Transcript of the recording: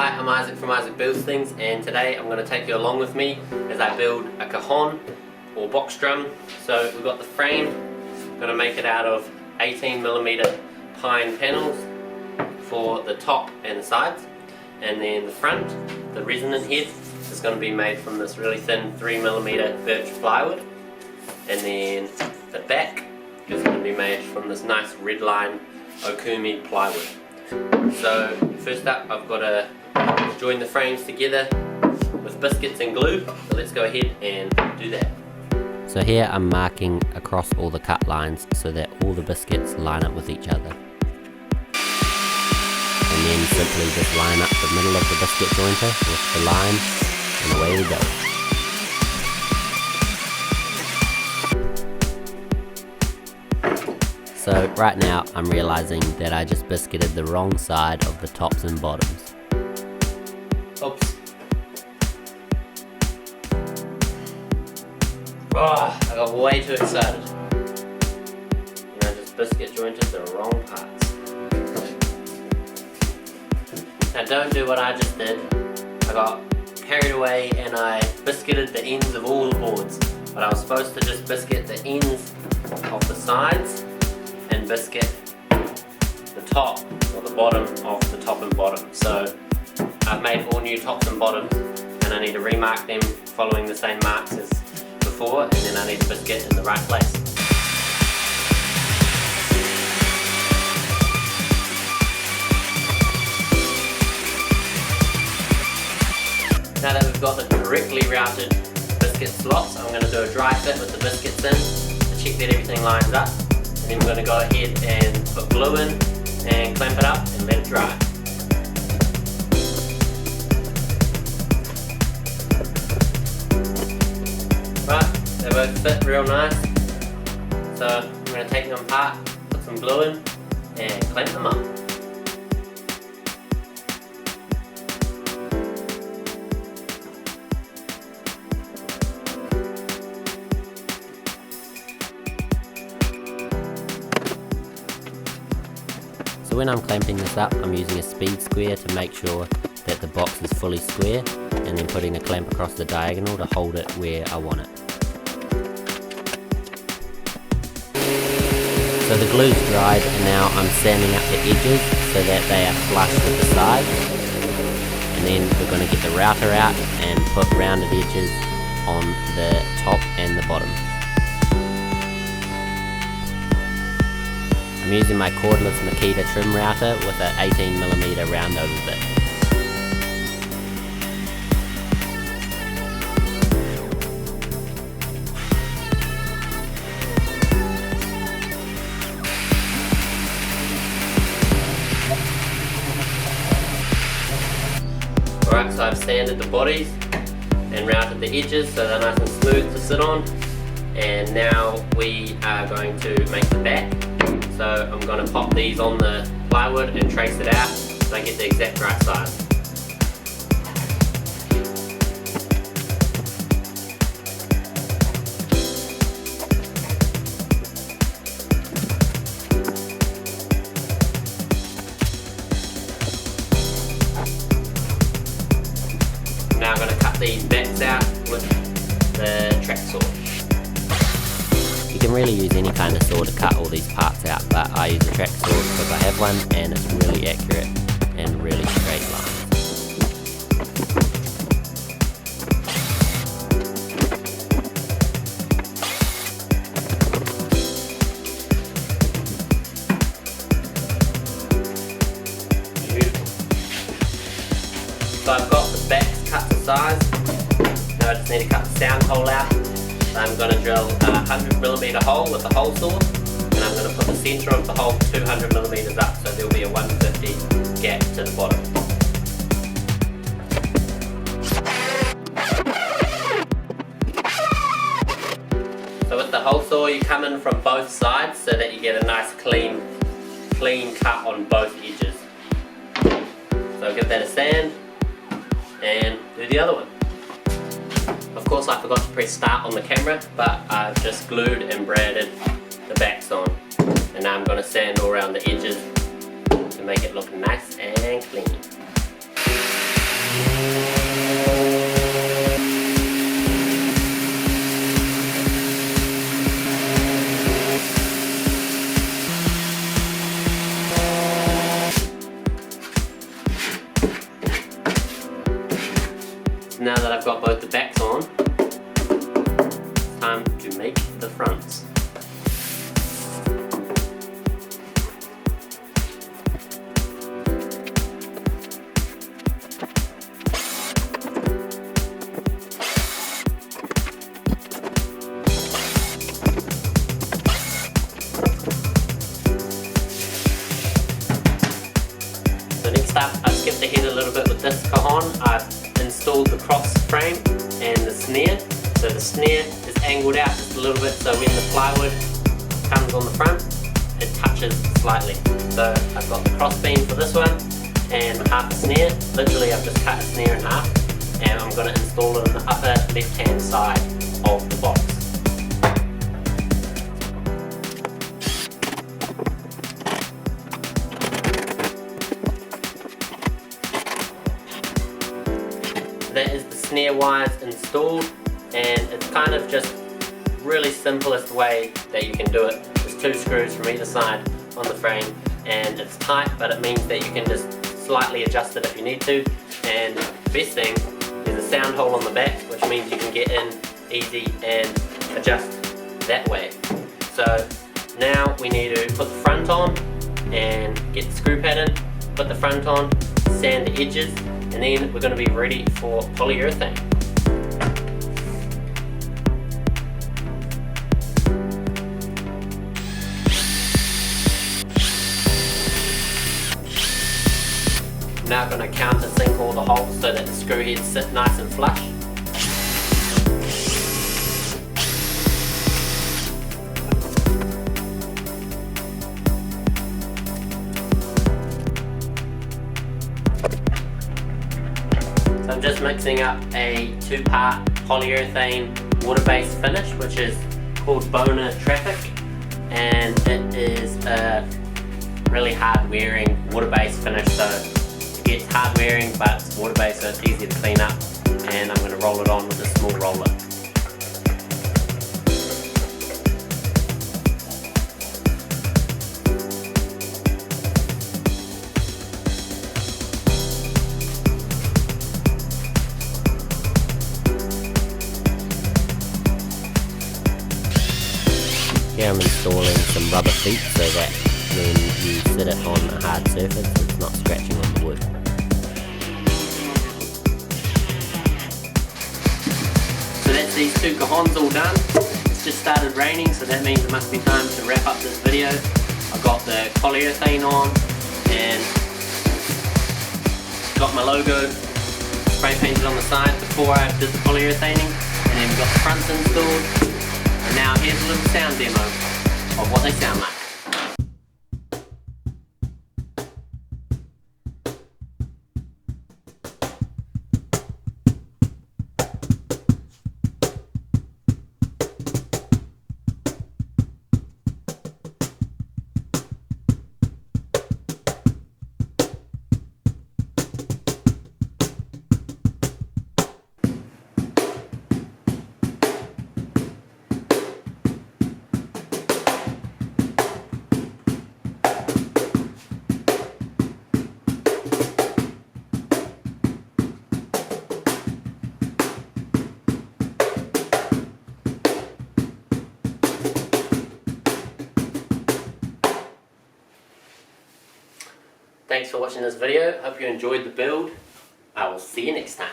Hi, I'm Isaac from Isaac Builds Things, and today I'm going to take you along with me as I build a cajon or box drum. So we've got the frame, going to make it out of 18mm pine panels for the top and the sides, and then the front, the resonant head, is going to be made from this really thin 3mm birch plywood, and then the back is going to be made from this nice red line okumi plywood. So first up, I've got to join the frames together with biscuits and glue, so let's go ahead and do that. So here I'm marking across all the cut lines so that all the biscuits line up with each other. And then simply just line up the middle of the biscuit jointer with the line, and away we go. So right now I'm realizing that I just biscuited the wrong side of the tops and bottoms. Oops. Oh, I got way too excited. And I just biscuit jointed the wrong parts. Now don't do what I just did. I got carried away and I biscuited the ends of all the boards. But I was supposed to just biscuit the ends of the sides and biscuit the top or the bottom of the top and bottom. So I've made all new tops and bottoms, and I need to remark them following the same marks as before, and then I need to biscuit in the right place. Now that we've got the correctly routed biscuit slots, I'm going to do a dry fit with the biscuits in to check that everything lines up. Then we're going to go ahead and put glue in and clamp it up and let it dry. Right, they both fit real nice. So I'm going to take them apart, put some glue in and clamp them up. So when I'm clamping this up, I'm using a speed square to make sure that the box is fully square, and then putting a clamp across the diagonal to hold it where I want it. So the glue's dried, and now I'm sanding up the edges so that they are flush with the sides. And then we're going to get the router out and put rounded edges on the top and the bottom. I'm using my cordless Makita trim router with an 18mm round over bit. Alright, so I've sanded the bodies and routed the edges so they're nice and smooth to sit on. And now we are going to make the back. So I'm going to pop these on the plywood and trace it out so I get the exact right size. Now I'm going to cut these backs out with the track saw. You can really use any kind of saw to cut all these parts out, but I use a track saw because I have one and it's really accurate and really straight lines. Beautiful. So I've got the backs cut to size. Now I just need to cut the sound hole out. I'm going to drill a 100mm hole with a hole saw, and I'm going to put the centre of the hole 200mm up, so there will be a 150 gap to the bottom. So with the hole saw, you come in from both sides so that you get a nice clean cut on both edges. So give that a sand and do the other one. Of course I forgot to press start on the camera, but I've just glued and braided the backs on. And now I'm going to sand all around the edges to make it look nice and clean. So now that I've got both the backs on, it's time to make the fronts. So next up, I skipped ahead a little bit with this cajon. I've installed the cross frame and the snare. So the snare is angled out just a little bit, so when the plywood comes on the front, it touches slightly. So I've got the cross beam for this one and half a snare. Literally I've just cut a snare in half and I'm going to install it on the upper left hand side of the box. That is the snare wires installed, and it's kind of just really simplest way that you can do it. There's 2 screws from either side on the frame and it's tight, but it means that you can just slightly adjust it if you need to. And the best thing is a sound hole on the back, which means you can get in easy and adjust that way. So now we need to put the front on and get the screw pattern, put the front on, sand the edges, and then we're going to be ready for polyurethane. I'm now going to countersink all the holes so that the screw heads sit nice and flush. I'm just mixing up a 2-part polyurethane water-based finish, which is called Boner Traffic, and it is a really hard-wearing water-based finish. So it gets hard-wearing, but it's water-based, so it's easy to clean up. And I'm going to roll it on with a small roller. Here I'm installing some rubber feet so that when you sit it on a hard surface it's not scratching on the wood. So that's these 2 cajons all done. It's just started raining, so that means it must be time to wrap up this video. I've got the polyurethane on and got my logo spray painted on the side before I did the polyurethaning, and then we've got the fronts installed. And now here's a little sound demo of what they sound like. Thanks for watching this video. Hope you enjoyed the build. I will see you next time.